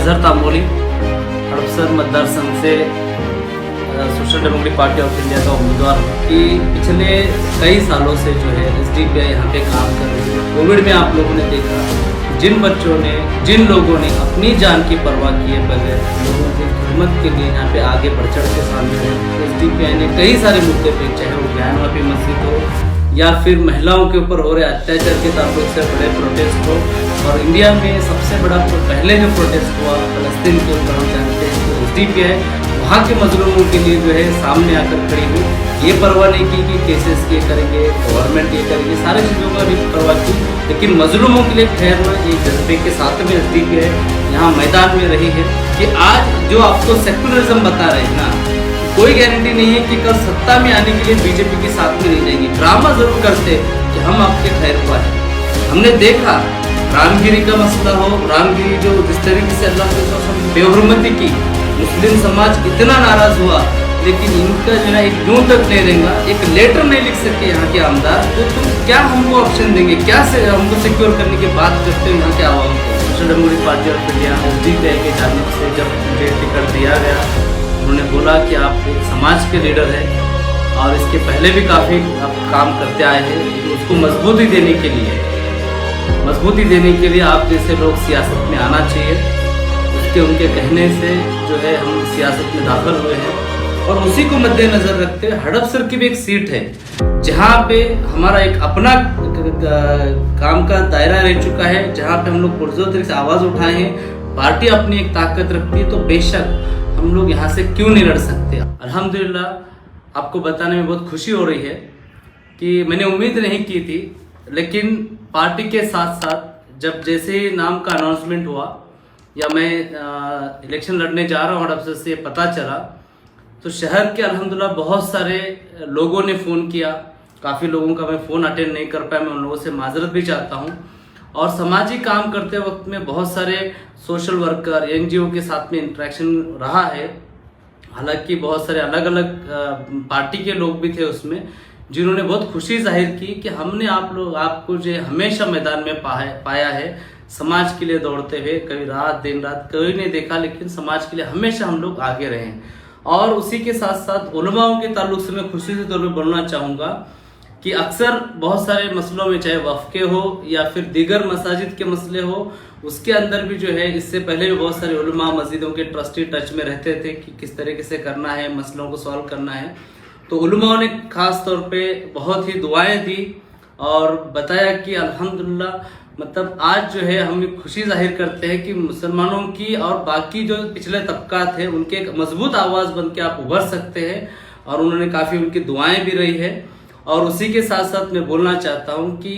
अजहर तांबोली हड़पसर मतदार संघ से social democratic party of India का उम्मीदवार हूँ कि पिछले कई सालों से जो है एसडीपीआई यहाँ पे काम कर रही है। कोविड में आप लोगों ने देखा जिन लोगों ने अपनी जान की परवाह किए बगैर लोगों की खिदमत के लिए यहाँ पे आगे बढ़ चढ़ के सामने है। एसडीपीआई ने कई सारे मुद्दे पे, चाहे वो ज्ञानवापी मस्जिद हो या फिर महिलाओं के ऊपर हो रहे अत्याचार के ताल्लुक से बड़े प्रोटेस्ट हो, और इंडिया में सबसे बड़ा पहले जो प्रोटेस्ट हुआ फलस्तीन के ऊपर, हम जानते हैं कि एसडीपीआई वहाँ के मजलूमों के लिए जो है सामने आकर खड़ी हुई। ये परवाह नहीं की कि केसेस ये करेंगे, गवर्नमेंट ये करेंगे, सारी चीज़ों का भी परवाह की, लेकिन मजलूमों के लिए ठहरना एक जज्बे के साथ में एसडीपीआई यहाँ मैदान में रही है। कि आज जो आपको सेकुलरिज्म बता रहे हैं ना, कोई गारंटी नहीं है कि कल सत्ता में आने के लिए बीजेपी के साथ में नहीं जाएंगे। ड्रामा जरूर करते कि हम आपके खैर हुआ है। हमने देखा रामगिरी का मसला हो, रामगिरी जो जिस तरीके से अल्लाह के बेहुरमती की, मुस्लिम समाज इतना नाराज हुआ, लेकिन इनका जो है एक यूं तक नहीं रहेगा, एक लेटर नहीं लिख सके यहाँ के आमदार, तो तुम क्या हमको ऑप्शन देंगे, क्या से हमको सिक्योर करने की बात करते हो यहाँ के आवाम को। Social democratic party of India SDPI के जानिब से जब मुझे टिकट दिया गया, उन्होंने बोला कि आप एक समाज के लीडर हैं और इसके पहले भी काफ़ी आप काम करते आए हैं, लेकिन उसको मजबूती देने के लिए आप जैसे लोग सियासत में आना चाहिए। उनके कहने से जो है हम सियासत में दाखिल हुए हैं, और उसी को मद्देनजर रखते हुए हड़पसर की भी एक सीट है जहाँ पे हमारा एक अपना काम का दायरा रह चुका है, जहाँ पे हम लोग पुरजोर तरीके से आवाज़ उठाए हैं। पार्टी अपनी एक ताकत रखती है, तो बेशक हम लोग यहाँ से क्यों नहीं लड़ सकते। अल्हम्दुलिल्लाह आपको बताने में बहुत खुशी हो रही है कि मैंने उम्मीद नहीं की थी, लेकिन पार्टी के साथ साथ जब जैसे ही नाम का अनाउंसमेंट हुआ या मैं इलेक्शन लड़ने जा रहा हूँ हड़पसर से पता चला, तो शहर के अल्हम्दुलिल्लाह बहुत सारे लोगों ने फ़ोन किया। काफ़ी लोगों का मैं फ़ोन अटेंड नहीं कर पाया, मैं उन लोगों से माजरत भी चाहता हूँ। और सामाजिक काम करते वक्त में बहुत सारे सोशल वर्कर, एनजीओ के साथ में इंटरेक्शन रहा है। हालांकि बहुत सारे अलग अलग पार्टी के लोग भी थे उसमें, जिन्होंने बहुत खुशी जाहिर की कि हमने आपको जो हमेशा मैदान में पाया है, समाज के लिए दौड़ते हुए, कभी रात दिन रात कभी नहीं देखा, लेकिन समाज के लिए हमेशा हम लोग आगे रहे। और उसी के साथ साथ उलमाओं के ताल्लुक से मैं खुशी से तौर पर बोलना चाहूँगा कि अक्सर बहुत सारे मसलों में, चाहे वफ़ के हो या फिर दीगर मसाजिद के मसले हो, उसके अंदर भी जो है इससे पहले भी बहुत सारे उलमा मस्जिदों के ट्रस्टी टच में रहते थे कि किस तरीके से करना है, मसलों को सॉल्व करना है। तो उलमाओं ने ख़ास तौर पे बहुत ही दुआएं दी और बताया कि अल्हम्दुलिल्लाह, मतलब आज जो है हम खुशी जाहिर करते हैं कि मुसलमानों की और बाकी जो पिछले तबकात है उनके एक मजबूत आवाज़ बन के आप उभर सकते हैं, और उन्होंने काफ़ी उनकी दुआएं भी रही है। और उसी के साथ साथ मैं बोलना चाहता हूं कि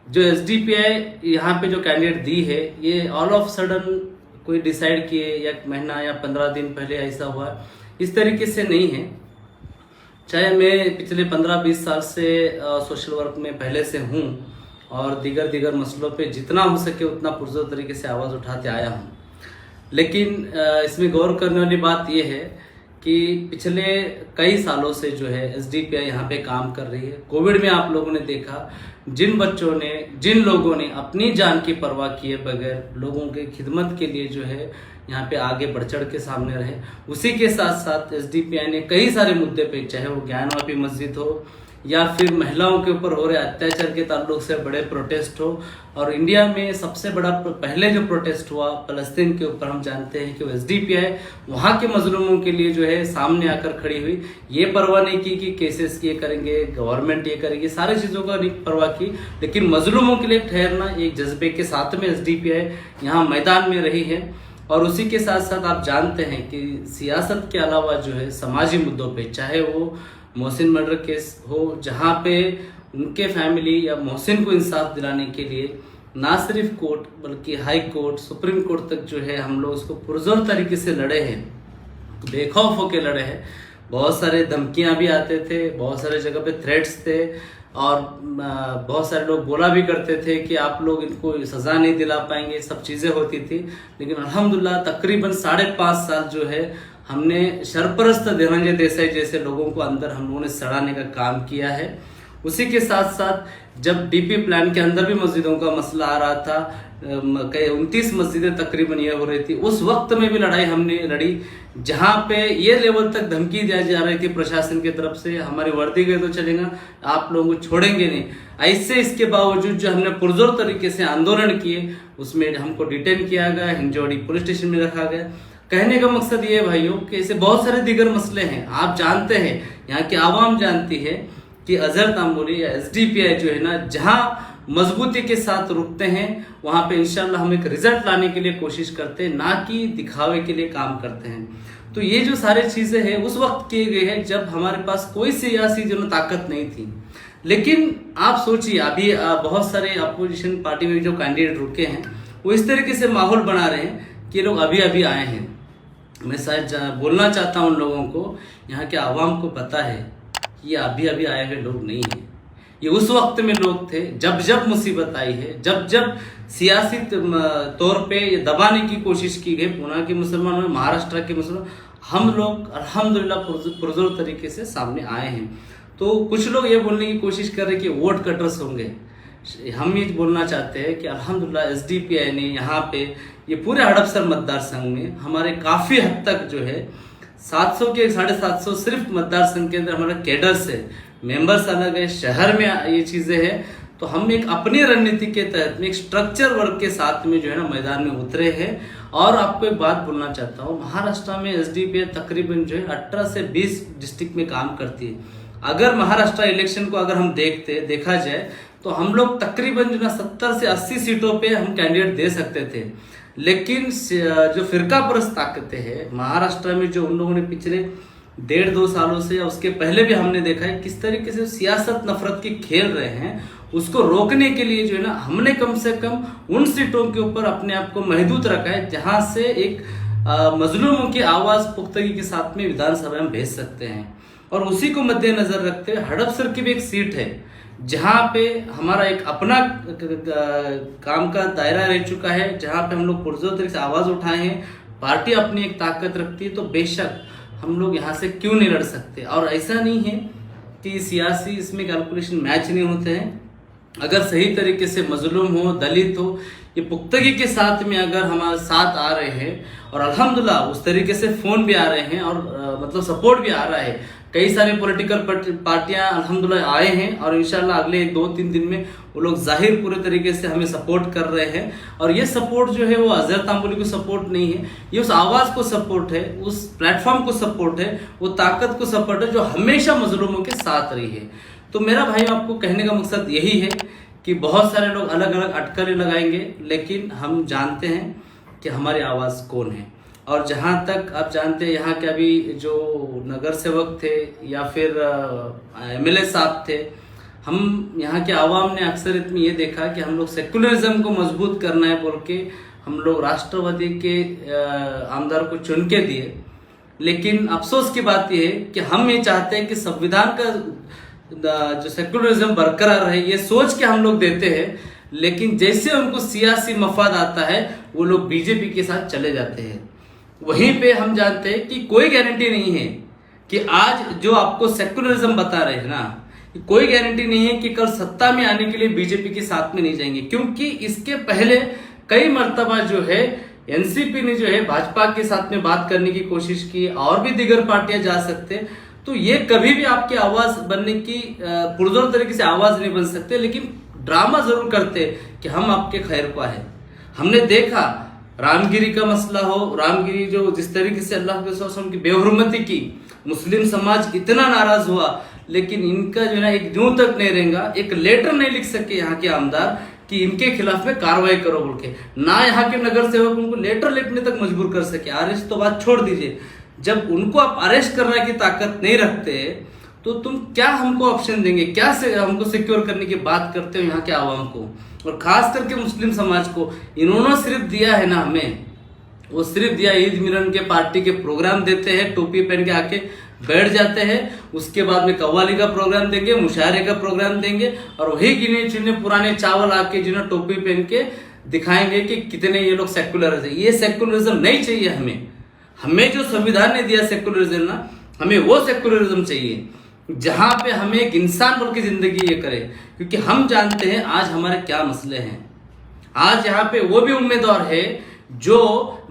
जो एसडीपीआई यहाँ पे जो कैंडिडेट दी है, ये ऑल ऑफ सडन कोई डिसाइड किए या महीना या 15 दिन पहले ऐसा हुआ, इस तरीके से नहीं है। चाहे मैं पिछले 15-20 साल से सोशल वर्क में पहले से हूँ और दीगर मसलों पे जितना हो सके उतना पुरजोर तरीके से आवाज़ उठाते आया हूँ, लेकिन इसमें गौर करने वाली बात यह है कि पिछले कई सालों से जो है एसडीपीआई यहाँ पे काम कर रही है। कोविड में आप लोगों ने देखा जिन लोगों ने अपनी जान की परवाह किए बगैर लोगों के खिदमत के लिए जो है यहाँ पे आगे बढ़ चढ़ के सामने रहे। उसी के साथ साथ एसडीपीआई ने कई सारे मुद्दे पे, चाहे वो ज्ञानवापी मस्जिद हो या फिर महिलाओं के ऊपर हो रहे अत्याचार के ताल्लुक से बड़े प्रोटेस्ट हो, और इंडिया में सबसे बड़ा पहले जो प्रोटेस्ट हुआ फलस्तीन के ऊपर, हम जानते हैं कि वो एसडीपीआई वहाँ के मजलूमों के लिए जो है सामने आकर खड़ी हुई। ये परवाह नहीं की कि केसेस ये करेंगे, गवर्नमेंट ये करेगी, सारी चीज़ों का नहीं परवाह की, लेकिन मजलूमों के लिए ठहरना एक जज्बे के साथ में एसडीपीआई यहाँ मैदान में रही है। और उसी के साथ साथ आप जानते हैं कि सियासत के अलावा जो है समाजी मुद्दों पे, चाहे वो मोहसिन मर्डर केस हो, जहाँ पे उनके फैमिली या मोहसिन को इंसाफ दिलाने के लिए ना सिर्फ कोर्ट बल्कि हाई कोर्ट, सुप्रीम कोर्ट तक जो है हम लोग उसको पुरजोर तरीके से लड़े हैं, बेखौफ होकर लड़े हैं। बहुत सारे धमकियाँ भी आते थे, बहुत सारे जगह पे थ्रेट्स थे, और बहुत सारे लोग बोला भी करते थे कि आप लोग इनको सज़ा नहीं दिला पाएंगे, सब चीज़ें होती थी। लेकिन अल्हम्दुलिल्लाह तकरीबन 5.5 साल जो है हमने सरपरस्त धनंजय देसाई जैसे लोगों को अंदर हम लोगों ने सड़ाने का काम किया है। उसी के साथ साथ जब डीपी प्लान के अंदर भी मस्जिदों का मसला आ रहा था, कई 29 मस्जिदें तकरीबन ये हो रही थी, उस वक्त में भी लड़ाई हमने लड़ी, जहां पे ये लेवल तक धमकी दिया जा रही थी प्रशासन की तरफ से, हमारी वर्दी गए तो चलेगा, आप लोगों को छोड़ेंगे नहीं। ऐसे इसके बावजूद जो हमने पुरजोर तरीके से आंदोलन किए, उसमें हमको डिटेन किया गया, हिंजौड़ी पुलिस स्टेशन में रखा गया। कहने का मकसद ये भाइयों कि ऐसे बहुत सारे दीगर मसले हैं। आप जानते हैं, यहाँ की आवाम जानती है कि अजहर तांबोली या एसडीपीआई जो है ना, जहाँ मजबूती के साथ रुकते हैं वहां पे इंशाल्लाह हम एक रिजल्ट लाने के लिए कोशिश करते हैं, ना कि दिखावे के लिए काम करते हैं। तो ये जो सारी चीजें हैं उस वक्त किए गए हैं जब हमारे पास कोई सियासी जो ताकत नहीं थी। लेकिन आप सोचिए, अभी बहुत सारे अपोजिशन पार्टी में जो कैंडिडेट रुके हैं वो इस तरीके से माहौल बना रहे हैं कि ये लोग अभी अभी आए हैं। मैं शायद बोलना चाहता हूँ उन लोगों को, यहाँ के आवाम को पता है कि ये अभी अभी आए हुए लोग नहीं हैं, ये उस वक्त में लोग थे जब जब मुसीबत आई है, जब जब सियासी तौर पे ये दबाने की कोशिश की गई पुणे के मुसलमानों, महाराष्ट्र के मुसलमान, हम लोग अल्हम्दुलिल्लाह पुरजोर तरीके से सामने आए हैं। तो कुछ लोग ये बोलने की कोशिश कर रहे हैं कि वोट कटर्स होंगे। हम ये बोलना चाहते हैं कि अल्हम्दुलिल्लाह एसडीपीआई ने यहाँ पे ये पूरे हड़पसर मतदार संघ में हमारे काफी हद तक जो है 700 के 750 सिर्फ मतदार संघ के अंदर हमारा कैडर्स है, मेंबर्स अलग है, शहर में ये चीजें हैं। तो हम एक अपनी रणनीति के तहत में एक स्ट्रक्चर वर्क के साथ में जो है ना मैदान में उतरे हैं। और आपको एक बात बोलना चाहता हूँ, महाराष्ट्र में एसडीपीआई तकरीबन जो है 18 से 20 डिस्ट्रिक्ट में काम करती है। अगर महाराष्ट्र इलेक्शन को अगर हम देखा जाए तो हम लोग तकरीबन जो ना 70 से 80 सीटों पे हम कैंडिडेट दे सकते थे। लेकिन जो फिरका परस्त ताकतें हैं महाराष्ट्र में, जो उन लोगों ने पिछले 1.5-2 सालों से या उसके पहले भी हमने देखा है किस तरीके से सियासत नफरत की खेल रहे हैं, उसको रोकने के लिए जो है ना हमने कम से कम उन सीटों के ऊपर अपने आप को महदूद रखा है जहां से एक मजलूमों की आवाज पुख्तगी के साथ में विधानसभा में भेज सकते हैं। और उसी को मद्देनजर रखते हुए हड़पसर की भी एक सीट है जहां पे हमारा एक अपना काम का दायरा रह चुका है, जहां पे हम लोग पुरजोर तरीके से आवाज उठाए हैं। पार्टी अपनी एक ताकत रखती है तो बेशक हम लोग यहाँ से क्यों नहीं लड़ सकते। और ऐसा नहीं है कि सियासी इसमें कैलकुलेशन मैच नहीं होते हैं। अगर सही तरीके से मजलूम हो, दलित हो, ये पुख्तगी के साथ में अगर हमारे साथ आ रहे हैं और अल्हम्दुलिल्लाह उस तरीके से फोन भी आ रहे हैं और मतलब सपोर्ट भी आ रहा है, कई सारे पॉलिटिकल पार्टियां अल्हम्दुलिल्लाह आए हैं और इंशाल्लाह अगले 2-3 दिन में वो लोग जाहिर पूरे तरीके से हमें सपोर्ट कर रहे हैं। और ये सपोर्ट जो है वो अजहर तांबोली को सपोर्ट नहीं है, ये उस आवाज़ को सपोर्ट है, उस प्लेटफॉर्म को सपोर्ट है, वो ताकत को सपोर्ट है जो हमेशा मजलूमों के साथ रही है। तो मेरा भाई आपको कहने का मकसद यही है कि बहुत सारे लोग अलग अलग अटकलें लगाएंगे, लेकिन हम जानते हैं कि हमारी आवाज़ कौन है। और जहाँ तक आप जानते हैं यहाँ के अभी जो नगर सेवक थे या फिर एमएलए साहब थे, हम यहाँ के आवाम ने अक्सर में ये देखा कि हम लोग सेकुलरिज्म को मजबूत करना है बोल के हम लोग राष्ट्रवादी के आमदार को चुन के दिए। लेकिन अफसोस की बात यह है कि हम ये चाहते हैं कि संविधान का जो सेकुलरिज्म बरकरार रहे, ये सोच के हम लोग देते हैं। लेकिन जैसे उनको सियासी मफाद आता है वो लोग बीजेपी के साथ चले जाते हैं। वहीं पे हम जानते हैं कि कोई गारंटी नहीं है कि आज जो आपको सेकुलरिज्म बता रहे हैं ना, कोई गारंटी नहीं है कि कल सत्ता में आने के लिए बीजेपी के साथ में नहीं जाएंगे। क्योंकि इसके पहले कई मर्तबा जो है एनसीपी ने जो है भाजपा के साथ में बात करने की कोशिश की, और भी दीगर पार्टियां जा सकते हैं। तो ये कभी भी आपकी आवाज बनने की पुरजोर तरीके से आवाज नहीं बन सकते, लेकिन ड्रामा जरूर करते कि हम आपके खैर को है। हमने देखा रामगिरी का मसला हो, रामगिरी जो जिस तरीके से अल्लाह के रसूल की बेहुरमती की, मुस्लिम समाज इतना नाराज हुआ, लेकिन इनका जो है ना एक यूं तक नहीं रहेगा, एक लेटर नहीं लिख सके यहाँ के आमदार कि इनके खिलाफ में कार्रवाई करो बोल के, ना यहाँ के नगर सेवक उनको लेटर लिखने तक मजबूर कर सके। अरेस्ट तो बात छोड़ दीजिए, जब उनको आप अरेस्ट करने की ताकत नहीं रखते तो तुम क्या हमको ऑप्शन देंगे, क्या से हमको सिक्योर करने की बात करते हो यहाँ के आवाम को, और खास करके मुस्लिम समाज को। इन्होंने सिर्फ दिया है ना हमें, वो सिर्फ दिया ईद मिलन के पार्टी के प्रोग्राम देते हैं, टोपी पहन के आके बैठ जाते हैं, उसके बाद में कव्वाली का प्रोग्राम देंगे, मुशायरे का प्रोग्राम देंगे, और वही गिने चुने पुराने चावल आके जिन्हें टोपी पहन के दिखाएंगे कि कितने ये लोग सेकुलर है। ये सेकुलरिज्म नहीं चाहिए हमें जो संविधान ने दिया सेकुलरिज्म ना, हमें वो सेकुलरिज्म चाहिए। जहां पे हमें एक इंसान बोल के जिंदगी ये करे, क्योंकि हम जानते हैं आज हमारे क्या मसले हैं। आज यहाँ पे वो भी उम्मीदवार है जो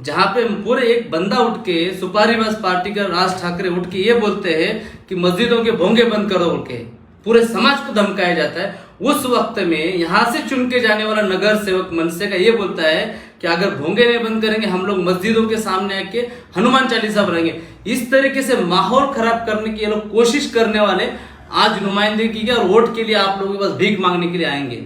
जहां पे पूरे एक बंदा उठ के सुपारीबाज पार्टी का राज ठाकरे उठ के ये बोलते हैं कि मस्जिदों के भोंगे बंद करो बोल के पूरे समाज को धमकाया जाता है। उस वक्त में यहां से चुन के जाने वाला नगर सेवक मनसे का ये बोलता है कि अगर भोंगे नहीं बंद करेंगे हम लोग मस्जिदों के सामने आके हनुमान चालीसा बनाएंगे। इस तरीके से माहौल खराब करने की ये लोग कोशिश करने वाले आज नुमाइंदगी की और वोट के लिए आप लोगों के पास भीख मांगने के लिए आएंगे।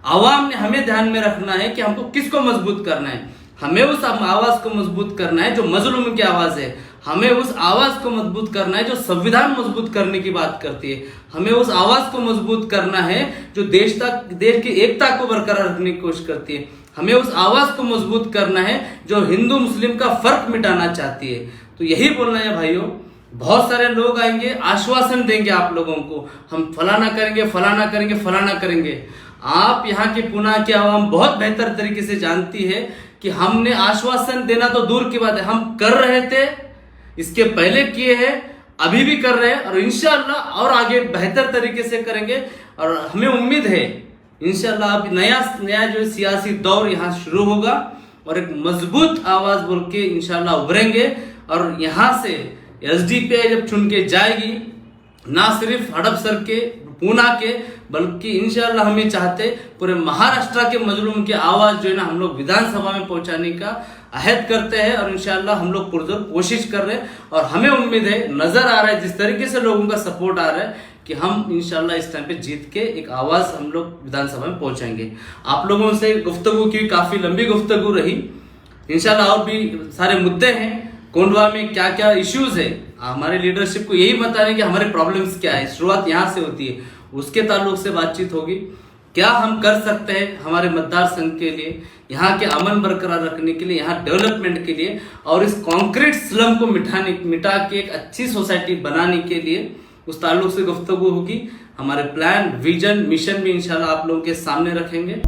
आवाम ने हमें ध्यान में रखना है कि हमको किसको मजबूत करना है। हमें उस आवाज को मजबूत करना है जो मजलूम की आवाज है। हमें उस आवाज को मजबूत करना है जो संविधान मजबूत करने की बात करती है। हमें उस आवाज को मजबूत करना है जो देश की एकता को बरकरार रखने की कोशिश करती है। हमें उस आवाज को मजबूत करना है जो हिंदू मुस्लिम का फर्क मिटाना चाहती है। तो यही बोलना है भाइयों। बहुत सारे लोग आएंगे, आश्वासन देंगे आप लोगों को, हम फलाना करेंगे फलाना करेंगे फलाना करेंगे। आप यहाँ की पुणे की आवाम बहुत बेहतर तरीके से जानती है कि हमने आश्वासन देना तो दूर की बात है, हम कर रहे थे, इसके पहले किए हैं, अभी भी कर रहे हैं और इंशाअल्लाह और आगे बेहतर तरीके से करेंगे। और हमें उम्मीद है इंशाअल्लाह अब नया जो सियासी दौर यहाँ शुरू होगा और एक मजबूत आवाज बोल के इंशाअल्लाह उभरेंगे। और यहाँ से एसडीपीआई जब चुन के जाएगी, ना सिर्फ हड़पसर के पूना के बल्कि इंशाअल्लाह हम ये चाहते पूरे महाराष्ट्र के मजलूम की आवाज जो है ना हम लोग विधानसभा में पहुंचाने का अहद करते हैं और इंशाअल्लाह हम लोग पुरजोर कोशिश कर रहे हैं। और हमें उम्मीद है, नजर आ रहा है जिस तरीके से लोगों का सपोर्ट आ रहा है कि हम इंशाअल्लाह इस टाइम पे जीत के एक आवाज हम लोग विधानसभा में पहुंचाएंगे। आप लोगों से गुफ्तगू की काफी लंबी गुफ्तगू रही। इंशाअल्लाह और भी सारे मुद्दे हैं, कोंडवा में क्या क्या इश्यूज है, हमारे लीडरशिप को यही बताने कि हमारे प्रॉब्लम्स क्या है, शुरुआत यहाँ से होती है, उसके ताल्लुक से बातचीत होगी। क्या हम कर सकते हैं हमारे मतदार संघ के लिए, यहाँ के अमन बरकरार रखने के लिए, यहाँ डेवलपमेंट के लिए और इस कॉन्क्रीट स्लम को मिटा के एक अच्छी सोसाइटी बनाने के लिए, उस ताल्लुक से गुफ्तगू होगी। हमारे प्लान, विजन, मिशन भी इंशाल्लाह आप लोगों के सामने रखेंगे।